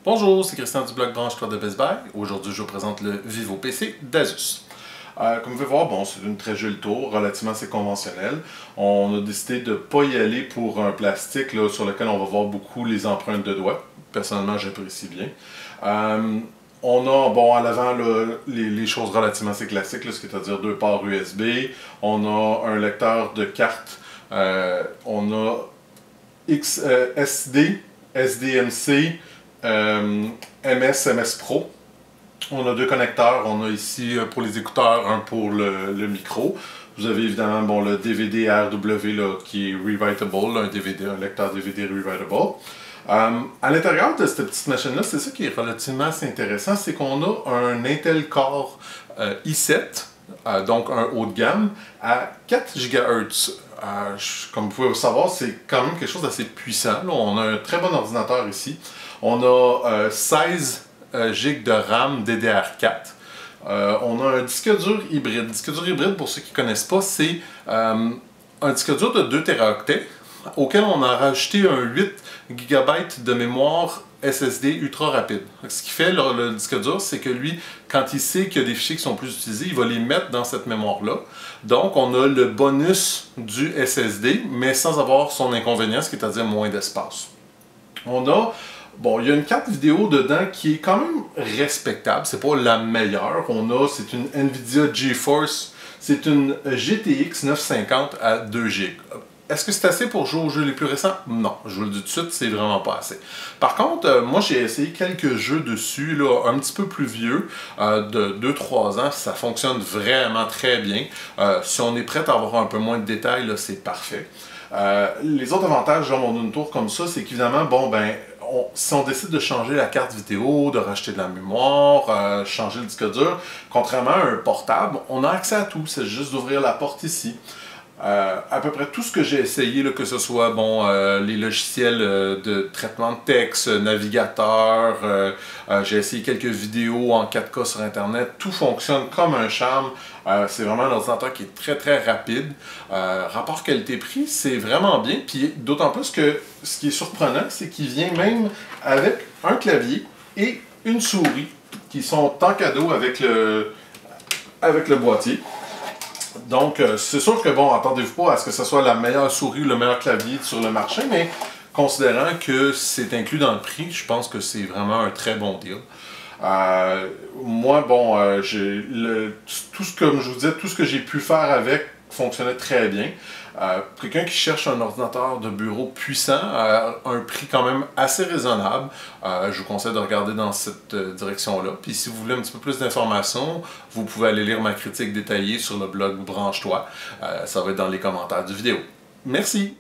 Bonjour, c'est Christian du blog Branche-toi de Best Buy. Aujourd'hui, je vous présente le Vivo PC d'Asus. Comme vous pouvez voir, bon, c'est une très jolie tour, relativement assez conventionnelle. On a décidé de ne pas y aller pour un plastique là, sur lequel on va voir beaucoup les empreintes de doigts. Personnellement, j'apprécie bien. On a, bon, à l'avant, les choses relativement assez classiques, c'est-à-dire deux ports USB. On a un lecteur de cartes. On a SD, SDMC, MS Pro. On a deux connecteurs. On a ici pour les écouteurs, un pour le micro. Vous avez évidemment bon, le DVD RW là, qui est rewritable, un lecteur DVD rewritable. À l'intérieur de cette petite machine-là, c'est ça qui est relativement assez intéressant, c'est qu'on a un Intel Core i7, donc un haut de gamme, à 4 GHz. Comme vous pouvez le savoir, c'est quand même quelque chose d'assez puissant. Là, on a un très bon ordinateur ici. On a 16 GB de RAM DDR4. On a un disque dur hybride. Disque dur hybride, pour ceux qui ne connaissent pas, c'est un disque dur de 2 Teraoctets auquel on a rajouté un 8 GB de mémoire SSD ultra rapide. Ce qui fait le disque dur, c'est que lui, quand il sait qu'il y a des fichiers qui sont plus utilisés, il va les mettre dans cette mémoire-là. Donc, on a le bonus du SSD, mais sans avoir son inconvénient, ce qui est à dire moins d'espace. On a, bon, il y a une carte vidéo dedans qui est quand même respectable. C'est pas la meilleure. C'est une Nvidia GeForce. C'est une GTX 950 à 2 GB. Est-ce que c'est assez pour jouer aux jeux les plus récents? Non, je vous le dis tout de suite, c'est vraiment pas assez. Par contre, moi j'ai essayé quelques jeux dessus, là, un petit peu plus vieux, de 2-3 ans, ça fonctionne vraiment très bien. Si on est prêt à avoir un peu moins de détails, c'est parfait. Les autres avantages dans une tour comme ça, c'est qu'évidemment, bon, ben, si on décide de changer la carte vidéo, de racheter de la mémoire, changer le disque dur, contrairement à un portable, on a accès à tout, c'est juste d'ouvrir la porte ici. À peu près tout ce que j'ai essayé, là, que ce soit bon, les logiciels de traitement de texte, navigateur, j'ai essayé quelques vidéos en 4K sur Internet, tout fonctionne comme un charme. C'est vraiment un ordinateur qui est très très rapide. Rapport qualité-prix, c'est vraiment bien. Puis d'autant plus que ce qui est surprenant, c'est qu'il vient même avec un clavier et une souris qui sont en cadeau avec le boîtier. Donc, c'est sûr que, bon, attendez-vous pas à ce que ce soit la meilleure souris ou le meilleur clavier sur le marché, mais considérant que c'est inclus dans le prix, je pense que c'est vraiment un très bon deal. Moi, bon, comme je vous disais, tout ce que j'ai pu faire avec fonctionnait très bien. Quelqu'un qui cherche un ordinateur de bureau puissant à un prix quand même assez raisonnable, je vous conseille de regarder dans cette direction-là. Puis si vous voulez un petit peu plus d'informations, vous pouvez aller lire ma critique détaillée sur le blog Branche-toi. Ça va être dans les commentaires du vidéo. Merci!